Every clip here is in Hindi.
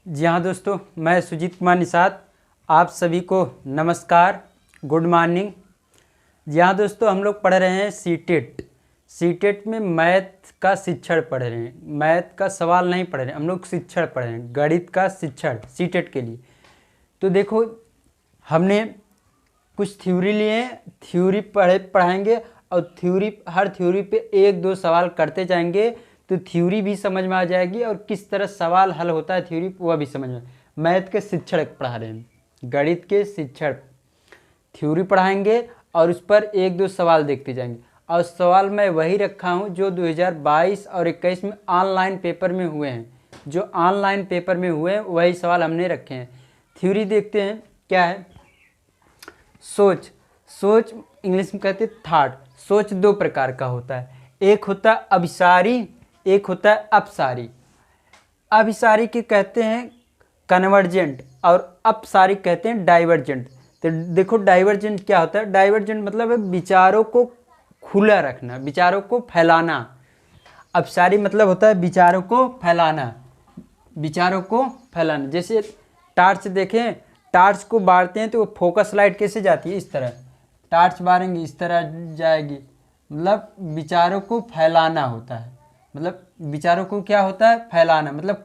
जी हाँ दोस्तों, मैं सुजीत कुमार निषाद, आप सभी को नमस्कार, गुड मॉर्निंग। जी हाँ दोस्तों, हम लोग पढ़ रहे हैं सीटेट में मैथ का शिक्षण पढ़ रहे हैं। मैथ का सवाल नहीं पढ़ रहे हैं, हम लोग शिक्षण पढ़ रहे हैं, गणित का शिक्षण सीटेट के लिए। तो देखो, हमने कुछ थ्योरी लिए हैं, थ्योरी पढ़ाएंगे और हर थ्योरी पे एक दो सवाल करते जाएंगे, तो थ्योरी भी समझ में आ जाएगी और किस तरह सवाल हल होता है थ्योरी वह भी समझ में। मैथ के शिक्षण पढ़ा रहे हैं, गणित के शिक्षण थ्योरी पढ़ाएंगे और उस पर एक दो सवाल देखते जाएंगे। और सवाल मैं वही रखा हूँ जो 2022 और 21 में ऑनलाइन पेपर में हुए हैं। जो ऑनलाइन पेपर में हुए हैं वही सवाल हमने रखे हैं। थ्योरी देखते हैं क्या है। सोच इंग्लिश में कहते हैं थॉट। सोच दो प्रकार का होता है, एक होता है अभिसारी, एक होता है अपसारी। अभिसारी के कहते हैं कन्वर्जेंट और अपसारी कहते हैं डाइवर्जेंट। तो देखो, डाइवर्जेंट क्या होता है। डाइवर्जेंट मतलब है विचारों को खुला रखना, विचारों को फैलाना। अपसारी मतलब होता है विचारों को फैलाना, विचारों को फैलाना। जैसे टार्च देखें, टार्च को बाढ़ते हैं तो वो फोकस लाइट कैसे जाती है, इस तरह टार्च बारेंगे इस तरह जाएगी। मतलब विचारों को फैलाना होता है, मतलब विचारों को क्या होता है, फैलाना, मतलब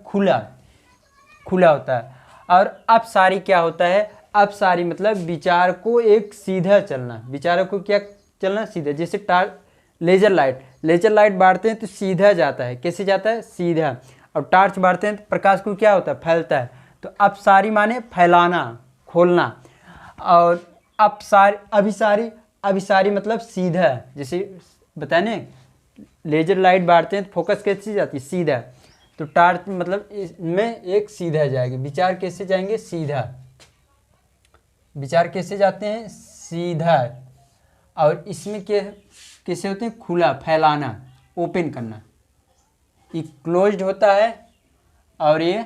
खुला होता है। और अपसारी क्या होता है, अपसारी मतलब विचार को एक सीधा चलना, विचारों को क्या चलना, सीधा। जैसे लेजर लाइट बाढ़ते हैं तो सीधा जाता है, कैसे जाता है, सीधा। और टार्च बाढ़ते हैं तो प्रकाश को क्या होता है, फैलता है। तो अपसारी माने फैलाना, खोलना। और अभिसारी मतलब सीधा। जैसे बताए ना, लेजर लाइट बाढ़ते हैं तो फोकस कैसे जाती है, सीधा। तो टार्च मतलब इसमें एक सीधा जाएगी, विचार कैसे जाएंगे, सीधा। विचार कैसे जाते हैं, सीधा। और इसमें कैसे होते हैं, खुला, फैलाना, ओपन करना। ये क्लोज्ड होता है। और ये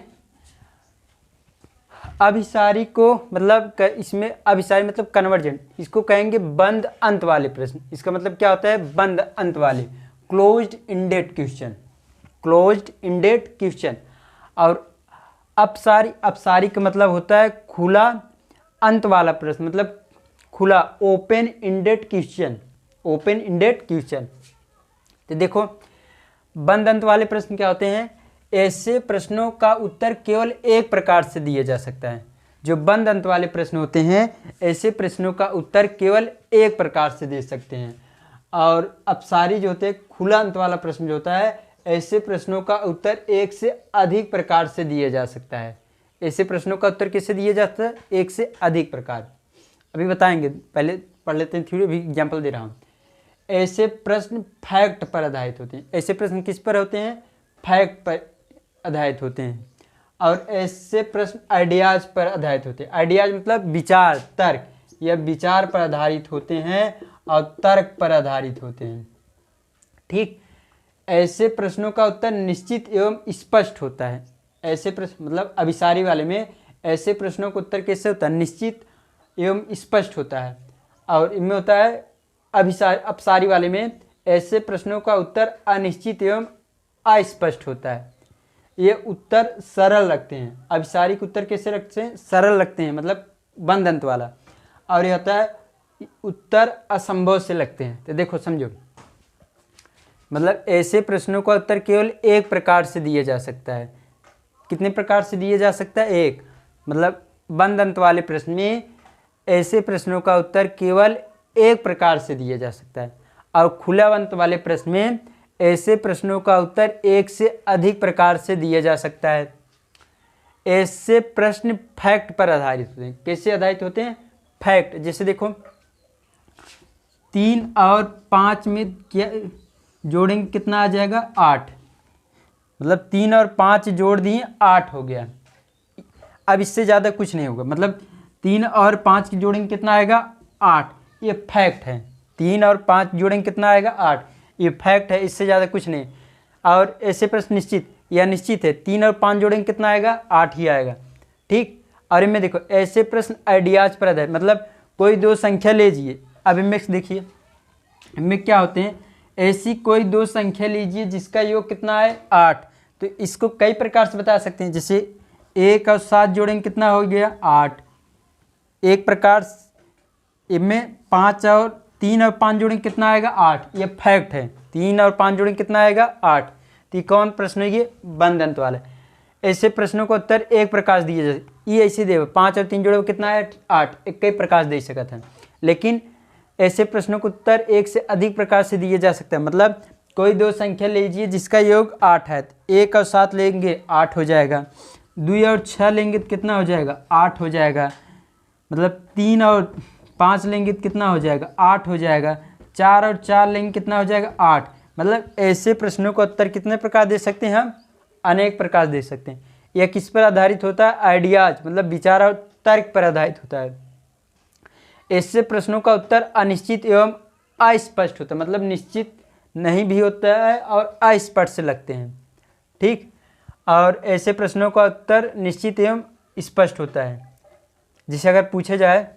अभिसारी को मतलब इसमें अभिसारी मतलब कन्वर्जेंट, इसको कहेंगे बंद अंत वाले प्रश्न। इसका मतलब क्या होता है, बंद अंत वाले, closed ended question, closed ended question. और अपसारी का मतलब होता है खुला अंत वाला प्रश्न, मतलब खुला, open ended question, open ended question. तो देखो, बंद अंत वाले प्रश्न क्या होते हैं, ऐसे प्रश्नों का उत्तर केवल एक प्रकार से दिया जा सकता है। जो बंद अंत वाले प्रश्न होते हैं, ऐसे प्रश्नों का उत्तर केवल एक प्रकार से दे सकते हैं। और अपसारी जो होते हैं, खुला अंत वाला प्रश्न जो होता है, ऐसे प्रश्नों का उत्तर एक से अधिक प्रकार से दिया जा सकता है। ऐसे प्रश्नों का उत्तर कैसे दिया जाता है, एक से अधिक प्रकार। अभी बताएंगे, पहले पढ़ लेते हैं थ्योरी, अभी एग्जाम्पल दे रहा हूँ। ऐसे प्रश्न फैक्ट पर आधारित होते हैं। ऐसे प्रश्न किस पर होते हैं, फैक्ट पर आधारित होते हैं। और ऐसे प्रश्न आइडियाज पर आधारित होते हैं। आइडियाज मतलब विचार, तर्क, या विचार पर आधारित होते हैं और तर्क पर आधारित होते हैं। ठीक, ऐसे प्रश्नों का उत्तर निश्चित एवं स्पष्ट होता है। ऐसे प्रश्न मतलब अभिसारी वाले में ऐसे प्रश्नों का उत्तर कैसे होता है, निश्चित एवं स्पष्ट होता है। और इनमें होता है अपसारी वाले में ऐसे प्रश्नों का उत्तर अनिश्चित एवं अस्पष्ट होता है। ये उत्तर सरल रखते हैं। अभिसारी के उत्तर कैसे रखते हैं, सरल रखते हैं, मतलब बंद अंत वाला। और ये होता है उत्तर असंभव से लगते हैं। तो देखो समझो, मतलब ऐसे प्रश्नों का उत्तर केवल एक प्रकार से दिया जा सकता है। कितने प्रकार से दिया जा सकता है, एक। मतलब बंद अंत वाले प्रश्न में ऐसे प्रश्नों का उत्तर केवल एक प्रकार से दिया जा सकता है। और खुला अंत वाले प्रश्न में ऐसे प्रश्नों का उत्तर एक से अधिक प्रकार से दिया जा सकता है। ऐसे प्रश्न फैक्ट पर आधारित होते हैं। कैसे आधारित होते हैं, फैक्ट। जैसे देखो, 3 और 5 में क्या जोड़ेंगे, कितना आ जाएगा, 8। मतलब 3 और 5 जोड़ दिए, 8 हो गया। अब इससे ज़्यादा कुछ नहीं होगा। मतलब 3 और 5 की जोड़ेंगे, कितना आएगा, 8। ये फैक्ट है। 3 और 5 जोड़ेंगे, कितना आएगा, 8। ये फैक्ट है, इससे ज़्यादा कुछ नहीं। और ऐसे प्रश्न निश्चित या निश्चित है, 3 और 5 जोड़ेंगे, कितना आएगा, 8 ही आएगा। ठीक। और इनमें देखो, ऐसे प्रश्न आइडियाज पर आधारित, मतलब कोई दो संख्या लीजिए। अब इनमें देखिए, इनमें क्या होते हैं, ऐसी कोई दो संख्या लीजिए जिसका योग कितना है, 8। तो इसको कई प्रकार से बता सकते हैं। जैसे 1 और 7 जोड़ेंगे कितना हो गया 8। एक प्रकार इनमें 5 और 3 और 5 जोड़ेंगे कितना आएगा 8। ये फैक्ट है। 3 और 5 जोड़ेंगे कितना आएगा 8। तो ये कौन प्रश्न है, ये बंद अंत वाला। ऐसे प्रश्नों को उत्तर एक प्रकार से दिए जाते, ये ऐसे दे 5 और 3 जोड़े कितना है 8, एक कई प्रकार से दे सकता है। लेकिन ऐसे प्रश्नों को उत्तर एक से अधिक प्रकार से दिए जा सकते हैं। मतलब कोई दो संख्या लीजिए जिसका योग 8 है, 1 और 7 लेंगे 8 हो जाएगा, 2 और 6 लेंगे तो कितना हो जाएगा 8 हो जाएगा। मतलब 3 और 5 लेंगे तो कितना हो जाएगा 8 हो जाएगा, 4 और 4 लेंगे कितना हो जाएगा 8। मतलब ऐसे प्रश्नों को उत्तर कितने प्रकार दे सकते हैं हम, अनेक प्रकार दे सकते हैं। यह किस पर आधारित होता है, आइडियाज मतलब विचार और तर्क पर आधारित होता है। ऐसे प्रश्नों का उत्तर अनिश्चित एवं अस्पष्ट होता है, मतलब निश्चित नहीं भी होता है और अस्पष्ट से लगते हैं, ठीक। और ऐसे प्रश्नों का उत्तर निश्चित एवं स्पष्ट होता है। जिसे अगर पूछा जाए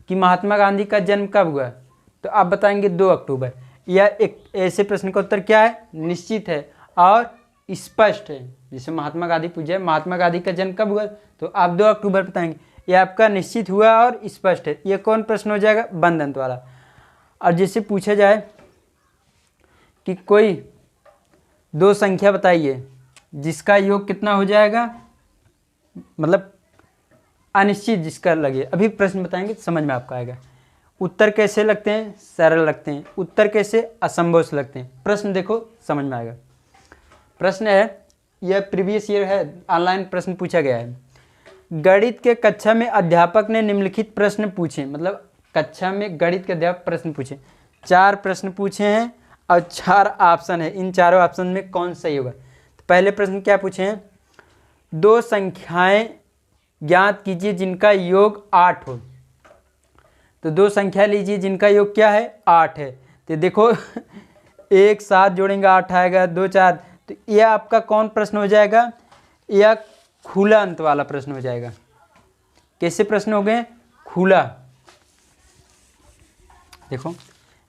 कि महात्मा गांधी का जन्म कब हुआ, तो आप बताएंगे 2 अक्टूबर। या एक ऐसे प्रश्न का उत्तर क्या है, निश्चित है और स्पष्ट है। जैसे महात्मा गांधी पूछे महात्मा गांधी का जन्म कब हुआ, तो आप 2 अक्टूबर बताएंगे। ये आपका निश्चित हुआ और स्पष्ट है। ये कौन प्रश्न हो जाएगा, बंद अंत वाला। और जैसे पूछा जाए कि कोई दो संख्या बताइए जिसका योग कितना हो जाएगा, मतलब अनिश्चित जिसका लगे, अभी प्रश्न बताएंगे तो समझ में आपको आएगा। उत्तर कैसे लगते हैं, सरल लगते हैं। उत्तर कैसे, असंभव से लगते हैं। प्रश्न देखो समझ में आएगा। प्रश्न है, यह प्रीवियस ईयर है, ऑनलाइन प्रश्न पूछा गया है। गणित के कक्षा में अध्यापक ने निम्नलिखित प्रश्न पूछे, मतलब कक्षा में गणित के अध्यापक प्रश्न पूछे। 4 प्रश्न पूछे हैं और 4 ऑप्शन है। इन चारों ऑप्शन में कौन सही होगा। तो पहले प्रश्न क्या पूछे हैं, 2 संख्याएं ज्ञात कीजिए जिनका योग 8 हो। तो 2 संख्या लीजिए जिनका योग क्या है 8 है। तो देखो 1 7 जोड़ेंगे 8 आएगा, 2 4। तो यह आपका कौन प्रश्न हो जाएगा, यह खुला अंत वाला प्रश्न हो जाएगा। कैसे प्रश्न हो गए, खुला। देखो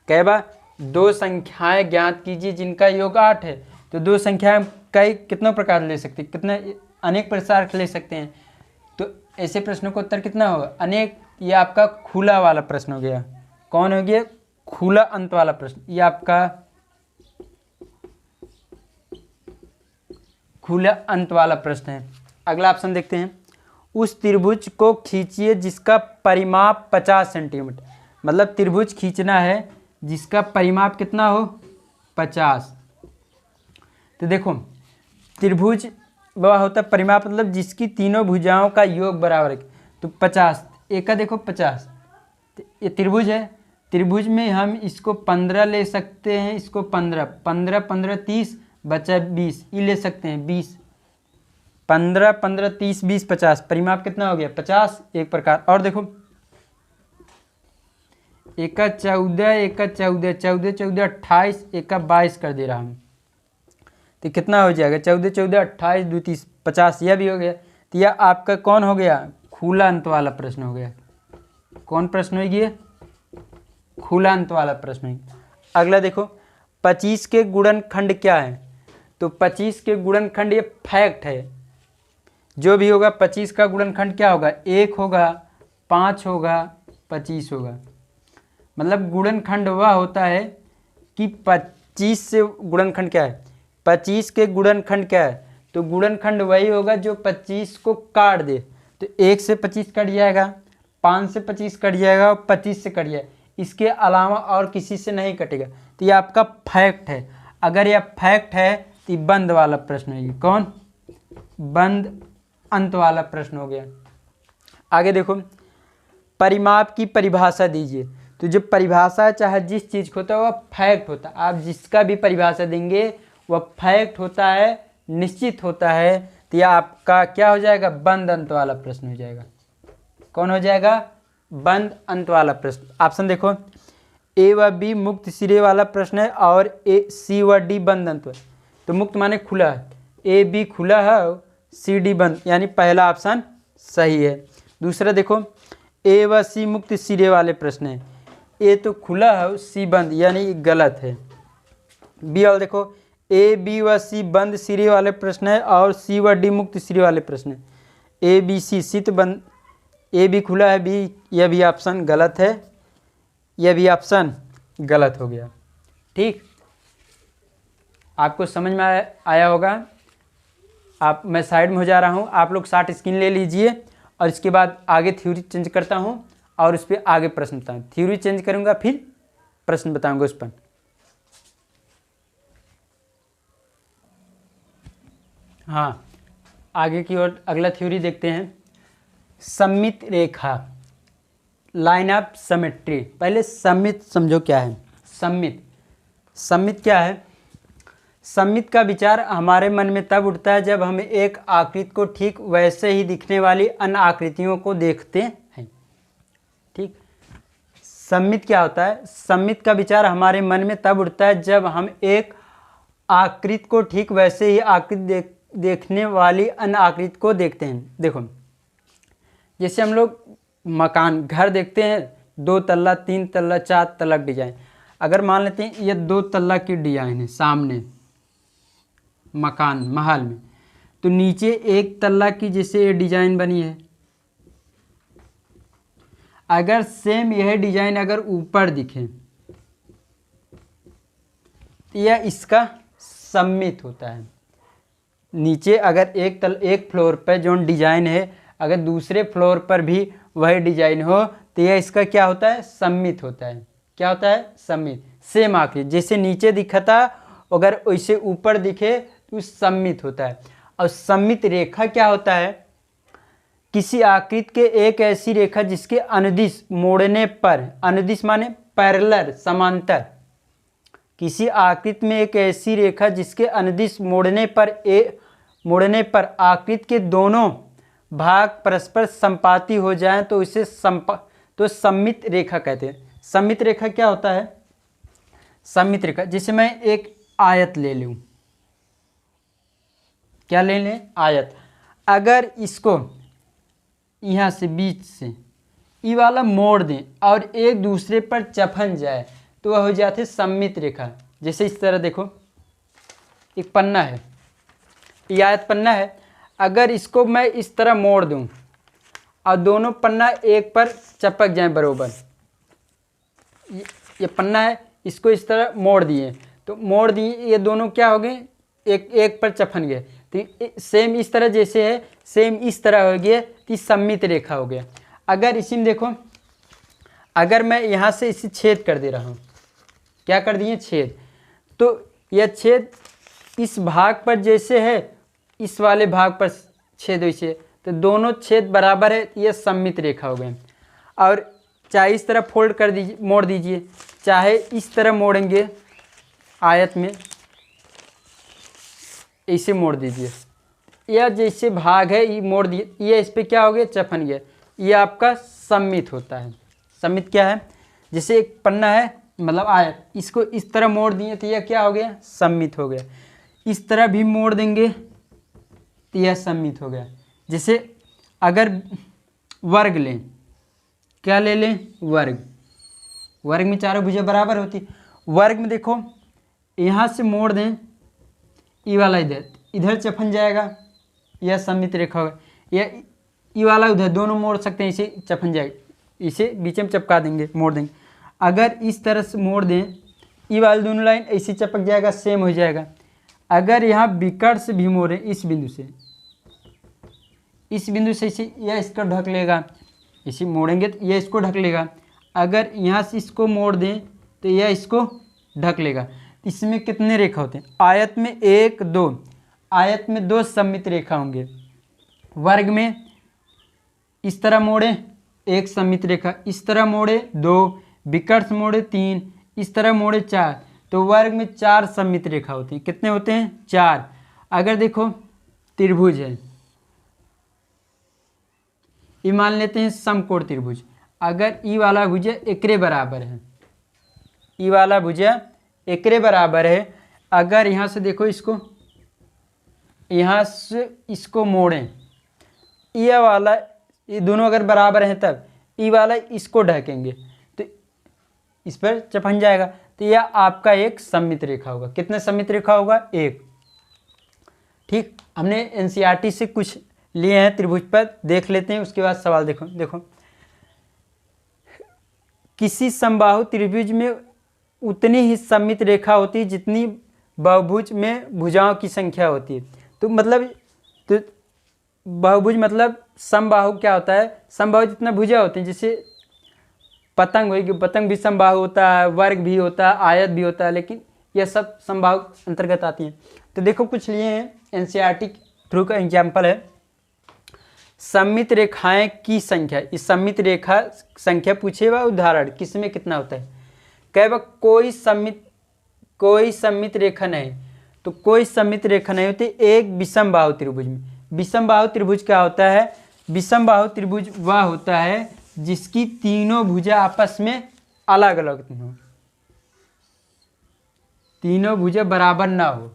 कई बार 2 संख्याएं ज्ञात कीजिए जिनका योग 8 है। तो 2 संख्याएं कई कितने प्रकार ले सकते हैं, कितने अनेक प्रकार ले सकते हैं। तो ऐसे प्रश्नों का उत्तर कितना होगा, अनेक। ये आपका खुला वाला प्रश्न हो गया। कौन हो गया, खुला अंत वाला प्रश्न। ये आपका खुला अंत वाला प्रश्न है। अगला ऑप्शन देखते हैं, उस त्रिभुज को खींचिए जिसका परिमाप 50 सेंटीमीटर। मतलब त्रिभुज खींचना है जिसका परिमाप कितना हो 50। तो देखो त्रिभुज वह होता है परिमाप, मतलब जिसकी तीनों भुजाओं का योग बराबर है। तो 50, एक का देखो 50। तो ये त्रिभुज है, त्रिभुज में हम इसको 15 ले सकते हैं, इसको 15 15 15 30 बचा 20, ये ले सकते हैं 20। 15 15 30 20 50, परिमाप कितना हो गया 50 एक प्रकार। और देखो 1 का 14, 1 का 14, 14 14 28, 1 का 22 कर दे रहा हूँ। तो कितना हो जाएगा 14 14 28 2 30 50, यह भी हो गया। तो यह आपका कौन हो गया, खुला अंत वाला प्रश्न हो गया। कौन प्रश्न हो गया, खुला अंत वाला प्रश्न है। अगला देखो 25 के गुणनखंड क्या है। तो 25 के गुणनखंड ये फैक्ट है। जो भी होगा 25 का गुणनखंड क्या होगा, 1 होगा, 5 होगा, 25 होगा। मतलब गुणनखंड वह होता है कि 25 से गुणनखंड क्या है, 25 के गुणनखंड क्या है। तो गुणनखंड वही होगा जो 25 को काट दे। तो 1 से 25 कट जाएगा, 5 से 25 कट जाएगा और 25 से कट जाएगा। इसके अलावा और किसी से नहीं कटेगा। तो ये आपका फैक्ट है। अगर यह फैक्ट है तो बंद वाला प्रश्न है। कौन, बंद अंत वाला प्रश्न हो गया। आगे देखो, परिमाप की परिभाषा दीजिए। तो जो परिभाषा चाहे जिस चीज़ को होता है वह फैक्ट होता है। आप जिसका भी परिभाषा देंगे वह फैक्ट होता है, निश्चित होता है। तो यह आपका क्या हो जाएगा, बंद अंत वाला प्रश्न हो जाएगा। कौन हो जाएगा, बंद अंत वाला प्रश्न। ऑप्शन देखो, ए व बी मुक्त सिरे वाला प्रश्न है और ए सी व डी बंद अंत। तो मुक्त माने खुला है, ए बी खुला है, सी डी बंद, यानी पहला ऑप्शन सही है। दूसरा देखो, ए व सी मुक्त सिरे वाले प्रश्न है। ए तो खुला है, सी बंद, यानी गलत है। बी वाला देखो, ए बी व सी बंद सिरे वाले प्रश्न है और सी व डी मुक्त सिरे वाले प्रश्न है। ए बी सी तो बंद, ए भी खुला है, बी, यह भी ऑप्शन गलत है, यह भी ऑप्शन गलत हो गया। ठीक, आपको समझ में आया होगा। आप, मैं साइड में हो जा रहा हूँ, आप लोग शार्ट स्क्रीन ले लीजिए और इसके बाद आगे थ्योरी चेंज करता हूँ और उस पर आगे प्रश्न बताऊँ। थ्योरी चेंज करूँगा फिर प्रश्न बताऊँगा उस पर। हाँ, आगे की ओर अगला थ्योरी देखते हैं। सममित रेखा, लाइन ऑफ सिमेट्री। पहले सममित समझो क्या है। सममित, सममित क्या है? सममित का विचार हमारे मन में तब उठता है जब हम एक आकृति को ठीक वैसे ही दिखने वाली अन्य आकृतियों को देखते हैं। ठीक, सममित क्या होता है? सममित का विचार हमारे मन में तब उठता है जब हम एक आकृति को ठीक वैसे ही आकृति देखने वाली अन्य आकृति को देखते हैं। देखो, जैसे हम लोग मकान, घर देखते हैं, 2 तल्ला, 3 तल्ला, 4 तल्ला डिजाइन। अगर मान लेते हैं ये 2 तल्ला की डिजाइन है सामने मकान महल में, तो नीचे 1 तल्ला की जैसे ये डिजाइन बनी है, अगर सेम यह डिजाइन अगर ऊपर दिखे तो यह इसका सममित होता है। नीचे अगर एक फ्लोर पर जो डिजाइन है, अगर दूसरे फ्लोर पर भी वही डिजाइन हो तो यह इसका क्या होता है? सममित होता है। क्या होता है? सममित। सेम आकृति जैसे नीचे दिखा था अगर वैसे ऊपर दिखे तो सममित होता है। और सममित रेखा क्या होता है? किसी आकृति के एक ऐसी रेखा जिसके अनुदिश मोड़ने पर, अनुदिश माने पैरेलल, समांतर, किसी आकृति में एक ऐसी रेखा जिसके अनुदिश मोड़ने पर आकृति के दोनों भाग परस्पर संपाती हो जाएं तो इसे सममित रेखा कहते हैं। सममित रेखा क्या होता है? सममित रेखा, जैसे मैं एक आयत ले लूं, क्या ले लें? आयत। अगर इसको यहाँ से बीच से ये वाला मोड़ दें और एक दूसरे पर चफन जाए तो वह हो जाती है सममित रेखा। जैसे इस तरह देखो, एक पन्ना है, ये आयत पन्ना है, अगर इसको मैं इस तरह मोड़ दूं और दोनों पन्ना एक पर चपक जाए बरोबर, ये पन्ना है, इसको इस तरह मोड़ दिए तो मोड़ दिए, ये दोनों क्या हो गए? एक पर चफन गए। तो सेम इस तरह जैसे है, सेम इस तरह हो गया तो सममित रेखा हो गया। अगर इसी में देखो, अगर मैं यहाँ से इसे छेद कर दे रहा हूँ, क्या कर दिए? छेद। तो यह छेद इस भाग पर जैसे है, इस वाले भाग पर छेद वैसे, तो दोनों छेद बराबर है, यह सममित रेखा हो गए। और चाहे इस तरह फोल्ड कर दीजिए, मोड़ दीजिए, चाहे इस तरह मोड़ेंगे आयत में, ऐसे मोड़ दीजिए, यह जैसे भाग है ये मोड़ दिए, ये इस पर क्या हो गया? चफन गया, ये आपका सममित होता है। सममित क्या है? जैसे एक पन्ना है, मतलब आयत, इसको इस तरह मोड़ दिए तो यह क्या हो गया? सममित हो गया। इस तरह भी मोड़ देंगे तो यह सममित हो गया। जैसे अगर वर्ग लें, क्या ले लें? वर्ग। वर्ग में चारों भुजा बराबर होती। वर्ग में देखो, यहाँ से मोड़ दें, ये वाला इधर चफन जाएगा, यह सममित रेखा होगा। यह ये वाला उधर, दोनों मोड़ सकते हैं, इसे चफन जाएगा, इसे बीच में चपका देंगे, मोड़ देंगे। अगर इस तरह से मोड़ दें, ये वाली दोनों लाइन ऐसे चपक जाएगा, सेम हो जाएगा। अगर यहाँ विकर्ण से भी मोड़ें, इस बिंदु से, इस बिंदु से इसे, यह इसका ढक लेगा, इसे मोड़ेंगे तो यह इसको ढक लेगा। अगर यहाँ से इसको मोड़ दें तो यह इसको ढक लेगा। इसमें कितने रेखा होते हैं? आयत में 1 2, आयत में 2 सममित रेखा होंगे। वर्ग में इस तरह मोड़े 1 सममित रेखा, इस तरह मोड़े 2, विकर्ण से मोड़े 3, इस तरह मोड़े 4, तो वर्ग में 4 सममित रेखा होती हैं। कितने होते हैं? 4। अगर देखो त्रिभुज है, ये मान लेते हैं समकोण त्रिभुज, अगर ई वाला भुजा एकरे बराबर है, ई वाला भुजा एकरे बराबर है, अगर यहाँ से देखो इसको, यहाँ से इसको मोड़ें, ये वाला, ये दोनों अगर बराबर हैं तब ई वाला इसको ढकेंगे तो इस पर चफन जाएगा, तो तो यह आपका एक सममित रेखा होगा। कितने सममित रेखा होगा? एक। ठीक, हमने एनसीईआरटी से कुछ लिए हैं त्रिभुज पद, देख लेते हैं, उसके बाद सवाल देखो किसी समबाहु त्रिभुज में उतनी ही सममित रेखा होती है जितनी बहुभुज में भुजाओं की संख्या होती है। तो बहुभुज मतलब समबाहु क्या होता है? समबाहु जितना भुजा होते हैं, जैसे पतंग होगी, पतंग भी समबाहु होता है, वर्ग भी होता है, आयत भी होता है, लेकिन यह सब समबाहु अंतर्गत आती हैं। तो देखो कुछ लिए हैं एनसीईआरटी थ्रू का एग्जाम्पल है, सममित रेखाएं की संख्या। इस सममित रेखा संख्या पूछे हुआ उदाहरण किसमें कितना होता है? कहे वह कोई सममित रेखा नहीं, तो कोई सममित रेखा नहीं होती एक विषम बाहु त्रिभुज में। विषम बाहु त्रिभुज क्या होता है? विषम बाहु त्रिभुज वह होता है जिसकी तीनों भुजा आपस में अलग अलग हो, तीनों भुजा बराबर ना हो,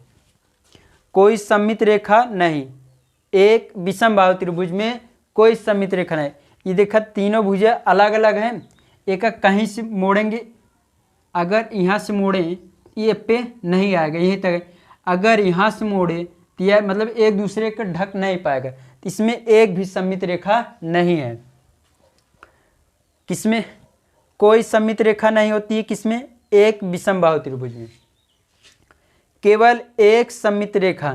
कोई सममित रेखा नहीं। एक विषम बाहु त्रिभुज में कोई सममित रेखा नहीं। ये देखा तीनों भुजा अलग अलग हैं, एक कहीं से मोड़ेंगे, अगर यहाँ से मोड़ें ये पे नहीं आएगा, यहीं तक। अगर यहाँ से मोड़े तो यह मतलब एक दूसरे को ढक नहीं पाएगा, तो इसमें एक भी सममित रेखा नहीं है। किसमें कोई सममित रेखा नहीं होती है? किसमें? एक विषम बाहु त्रिभुज में केवल एक सममित रेखा।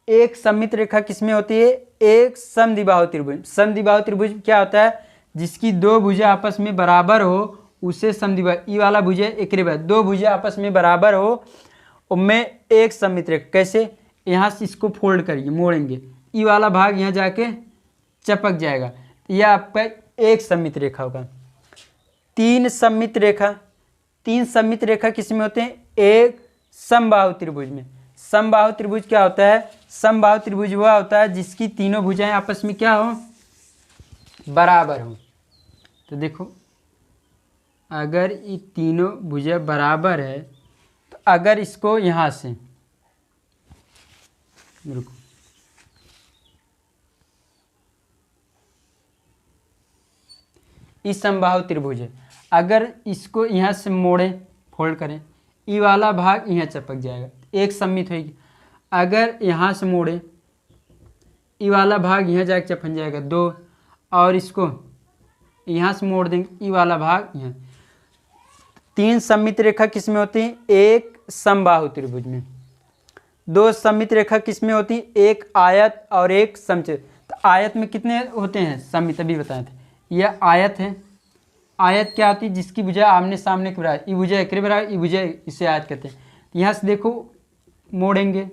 एक सममित रेखा किसमें होती है? एक समद्विबाहु त्रिभुज। समद्विबाहु त्रिभुज क्या होता है? जिसकी दो भुजा आपस में बराबर हो उसे समद्विबाहु। ई वाला भुजा एक रेखा, दो भुजा आपस में बराबर हो उनमें एक सममित रेखा। कैसे? यहाँ से इसको फोल्ड करिए, मोड़ेंगे, ई वाला भाग यहाँ जाके चपक जाएगा, यह आपका एक सममित रेखा होगा। तीन सममित रेखा। तीन सममित रेखा किसमें होते हैं? एक समबाहु त्रिभुज में। समबाहु त्रिभुज क्या होता है? समबाहु त्रिभुज वह होता है जिसकी तीनों भुजाएं आपस में क्या हो? बराबर हो। तो देखो अगर ये तीनों भुजा बराबर है तो अगर इसको यहाँ से रुको, इस समबाहु त्रिभुज है, अगर इसको यहाँ से मोड़े, फोल्ड करें, ई वाला भाग यहाँ चपक जाएगा, एक सममित होगी। अगर यहाँ से मोड़े, ई वाला भाग यहाँ जाके चपक जाएगा, दो, और इसको यहाँ से मोड़ देंगे, ई वाला भाग यहाँ। तीन सममित रेखा किसमें होती है? एक समबाहु त्रिभुज में। दो सममित रेखा किसमें होती है? एक आयत और एक समचतुर्भुज। तो आयत में कितने होते हैं सममित? अभी बताए थे, यह आयत है। आयत क्या होती है? जिसकी भुजा आमने सामने के बराबर, ई भुजा एक बराबर, ई भुजा, इसे आयत कहते हैं। यहाँ से देखो मोड़ेंगे,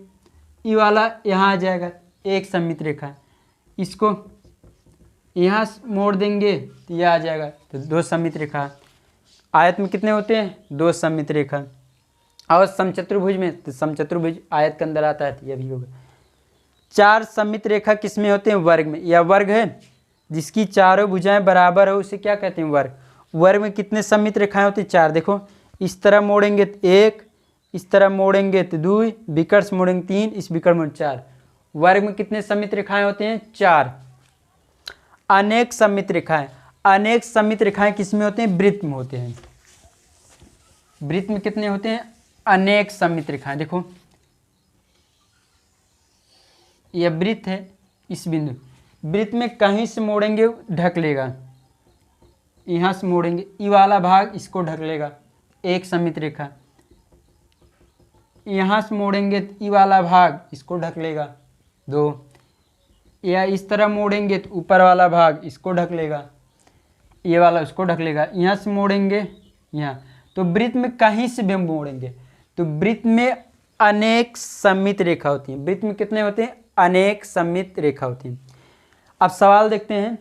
ई वाला यहाँ आ जाएगा, एक सममित रेखा। इसको यहाँ मोड़ देंगे तो यह आ जाएगा, तो दो सममित रेखा। आयत में कितने होते हैं? दो सममित रेखा। और समचतुर्भुज में, तो समचतुर्भुज आयत के अंदर आता है, तो यह भी होगा। चार सममित रेखा किसमें होते हैं? वर्ग में। यह वर्ग है जिसकी चारों भुजाएं बराबर हो, उसे क्या कहते हैं? वर्ग। वर्ग में कितने सममित रेखाएं होती हैं? चार। देखो इस तरह मोड़ेंगे तो एक, इस तरह मोड़ेंगे तो दो, विकर्ण से मोड़ेंगे तीन, इस विकर्ण में चार। वर्ग में कितने सममित रेखाएं होते हैं? चार। अनेक सममित रेखाएं। अनेक सममित रेखाएं किसमें होते हैं? वृत्त में होते हैं। वृत्त में कितने होते हैं? अनेक सममित रेखाएं। देखो यह वृत्त है, इस बिंदु वृत्त में कहीं से मोड़ेंगे ढक लेगा, यहाँ से मोड़ेंगे, ई वाला भाग इसको ढक लेगा, एक सममित रेखा। यहाँ से मोड़ेंगे तो ई वाला भाग इसको ढक लेगा, दो। या इस तरह मोड़ेंगे तो ऊपर वाला भाग इसको ढक लेगा, ये वाला उसको ढक लेगा। यहाँ से मोड़ेंगे यहाँ, तो वृत्त में कहीं से भी हम मोड़ेंगे तो वृत्त में अनेक सममित रेखा होती हैं। वृत्त में कितने होते हैं? अनेक सममित रेखा होती हैं। अब सवाल देखते हैं,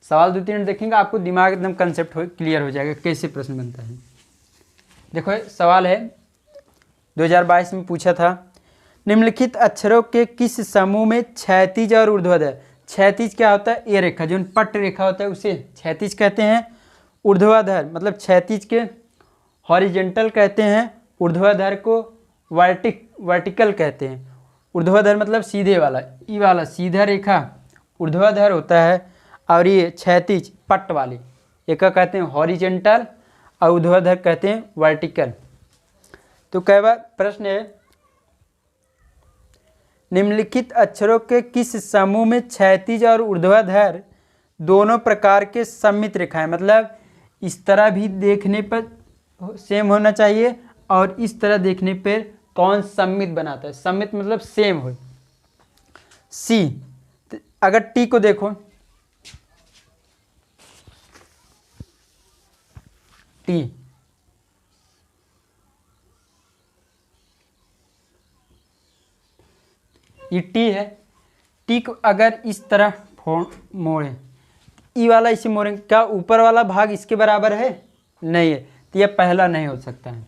सवाल 2-3 देखेंगे, आपको दिमाग एकदम कंसेप्ट क्लियर हो जाएगा कैसे प्रश्न बनता है। देखो सवाल है 2022 में पूछा था, निम्नलिखित अक्षरों के किस समूह में क्षैतिज और ऊर्ध्वाधर। क्षैतिज क्या होता है? ये रेखा जो पट्ट रेखा होता है उसे क्षैतिज कहते हैं। ऊर्ध्वाधर मतलब क्षैतिज के हॉरिजेंटल कहते हैं, ऊर्ध्वाधर को वर्टिकल कहते हैं। ऊर्ध्वाधर मतलब सीधे वाला, ई वाला सीधा रेखा ऊर्ध्वाधर होता है, और ये क्षैतिज पट्ट वाली एक कहते हैं हॉरिजेंटल, और ऊर्ध्वाधर कहते हैं वर्टिकल। तो कई बार प्रश्न है, निम्नलिखित अक्षरों के किस समूह में क्षैतिज और ऊर्ध्वाधर दोनों प्रकार के सममित रेखाएं, मतलब इस तरह भी देखने पर सेम होना चाहिए और इस तरह देखने पर कौन सममित बनाता है? सममित मतलब सेम हो। सी, अगर टी को देखो, टी ये टी है, टी को अगर इस तरह मोड़े, ई वाला इसे मोड़ेंगे, क्या ऊपर वाला भाग इसके बराबर है? नहीं है, तो यह पहला नहीं हो सकता है।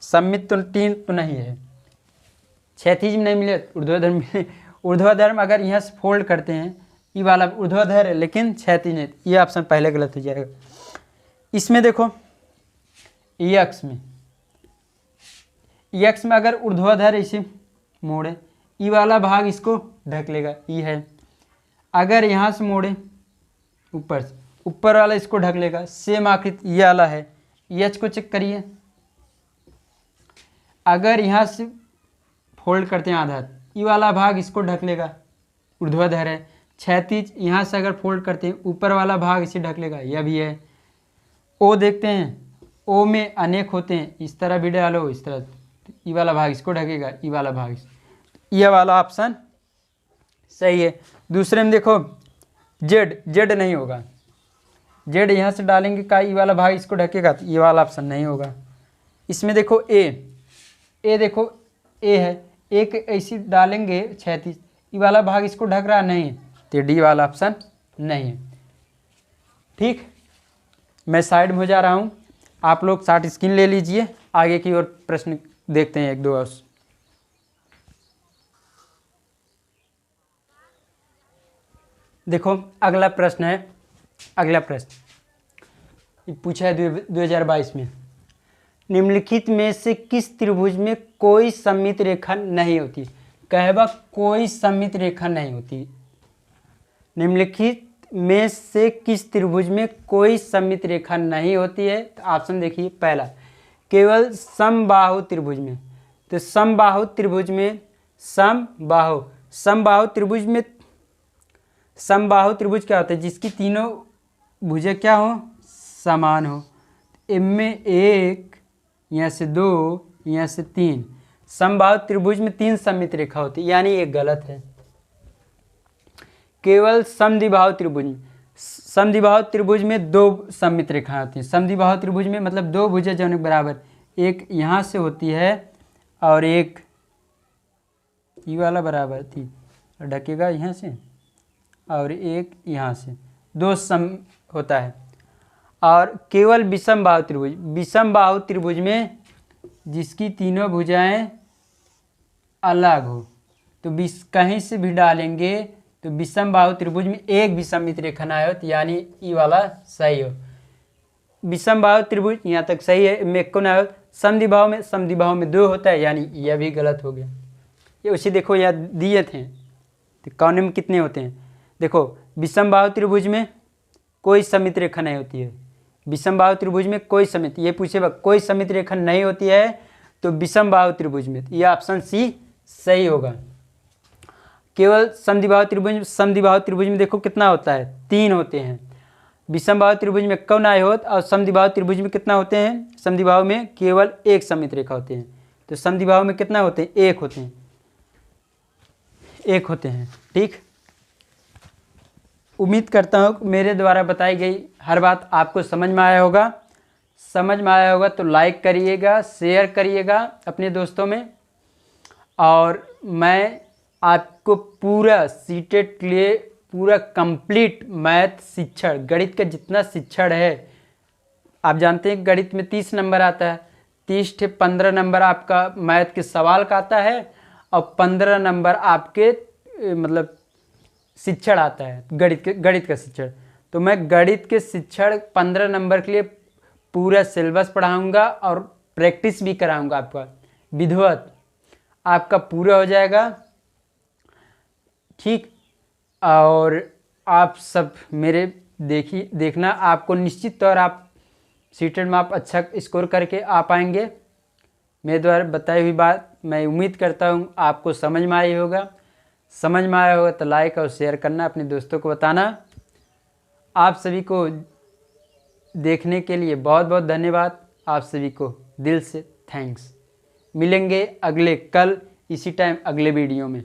सममित तो टी तो नहीं है, क्षैतिज में नहीं मिले, ऊर्ध्वाधर मिले। ऊर्ध्वाधर में अगर यहाँ से फोल्ड करते हैं, ई वाला ऊर्ध्वाधर है लेकिन क्षैतिज नहीं, ये ऑप्शन पहले गलत हो जाएगा। इसमें देखो, ई अक्ष में अगर ऊर्ध्वाधर इसे मोड़े, ई वाला भाग इसको ढक लेगा, ई है। अगर यहाँ से मोड़े ऊपर से, ऊपर वाला इसको ढक लेगा। सेम आकृति ये वाला है, एच को चेक करिए, अगर यहाँ से फोल्ड करते हैं आधा, ई वाला भाग इसको ढक लेगा, ऊर्ध्वाधर है। क्षैतिज यहाँ से अगर फोल्ड करते हैं, ऊपर वाला भाग इसे ढक लेगा, यह भी है। ओ देखते हैं, ओ में अनेक होते हैं, इस तरह भी डालो, इस तरह, ई वाला भाग इसको ढकेगा, ई वाला भाग, यह वाला ऑप्शन सही है। दूसरे में देखो, जेड नहीं होगा, जेड यहाँ से डालेंगे का ई वाला भाग इसको ढकेगा, तो ये वाला ऑप्शन नहीं होगा। इसमें देखो ए देखो, ए है, एक ऐसी डालेंगे क्षैतिज, ई वाला भाग इसको ढक रहा नहीं, तो डी वाला ऑप्शन नहीं है। ठीक, मैं साइड में हो जा रहा हूँ, आप लोग शॉर्ट स्क्रीन ले लीजिए, आगे की ओर प्रश्न देखते हैं एक दो और। देखो अगला प्रश्न है, अगला प्रश्न पूछा है 2022 में, निम्नलिखित में से किस त्रिभुज में कोई सममित रेखा नहीं होती? कहवा कोई सममित रेखा नहीं होती। निम्नलिखित में से किस त्रिभुज में कोई सममित रेखा नहीं होती है? तो ऑप्शन देखिए, पहला केवल समबाहु त्रिभुज में। तो समबाहु त्रिभुज में, समबाहु त्रिभुज क्या होता है? जिसकी तीनों भुजें क्या हो? समान हो। इनमें एक, यहाँ से दो, यहाँ से तीन, समबाहु त्रिभुज में तीन सममित रेखा होती है, यानी ये गलत है। केवल समद्विबाहु त्रिभुज में दो सममित रेखाएं होती हैं। समद्विबाहु त्रिभुज में मतलब दो भुजें जो है बराबर, एक यहाँ से होती है और एक ये वाला बराबर थी, ढकेगा यहाँ से, और एक यहाँ से, दो सम होता है। और केवल विषम बाहु त्रिभुज में जिसकी तीनों भुजाएं अलग हो, तो कहीं से भी डालेंगे तो विषम बाहु त्रिभुज में एक भी सममित रेखा ना हो, तो यानी ई वाला सही हो। विषम बाहु त्रिभुज यहाँ तक सही है, में को ना हो। समद्विबाहु में दो होता है, यानी यह भी गलत हो गया। ये उसी देखो यहाँ दिए थे, तो कौन में कितने होते हैं? देखो विषम बाहु त्रिभुज में कोई सममित रेखा नहीं होती है, विषम बाहु त्रिभुज में कोई सममित, ये पूछे कोई सममित रेखा नहीं होती है तो विषम बाहु त्रिभुज में, ये ऑप्शन सी सही होगा। केवल समद्विबाहु त्रिभुज में देखो कितना होता है? तीन होते हैं। विषम बाहु त्रिभुज में कौन आए होत, और समद्विबाहु त्रिभुज में कितना होते हैं? समद्विबाहु में केवल एक सममित रेखा होते हैं, तो समद्विबाहु में कितना होते हैं? एक होते हैं। ठीक, उम्मीद करता हूँ मेरे द्वारा बताई गई हर बात आपको समझ में आया होगा। तो लाइक करिएगा, शेयर करिएगा अपने दोस्तों में, और मैं आपको पूरा सीटेट के लिए पूरा कंप्लीट मैथ शिक्षण, गणित का जितना शिक्षण है, आप जानते हैं गणित में 30 नंबर आता है, 30 से 15 नंबर आपका मैथ के सवाल का आता है, और 15 नंबर आपके मतलब शिक्षण आता है, गणित का शिक्षण। तो मैं गणित के शिक्षण 15 नंबर के लिए पूरा सिलेबस पढ़ाऊंगा और प्रैक्टिस भी कराऊंगा। आपका विधिवत आपका पूरा हो जाएगा। ठीक, और आप सब मेरे देखना, आपको निश्चित तौर आप सीटेट में आप अच्छा स्कोर करके आ पाएंगे। मेरे द्वारा बताई हुई बात मैं उम्मीद करता हूँ आपको समझ में आई होगा। समझ में आया होगा तो लाइक और शेयर करना, अपने दोस्तों को बताना। आप सभी को देखने के लिए बहुत बहुत धन्यवाद। आप सभी को दिल से थैंक्स। मिलेंगे अगले कल इसी टाइम अगले वीडियो में।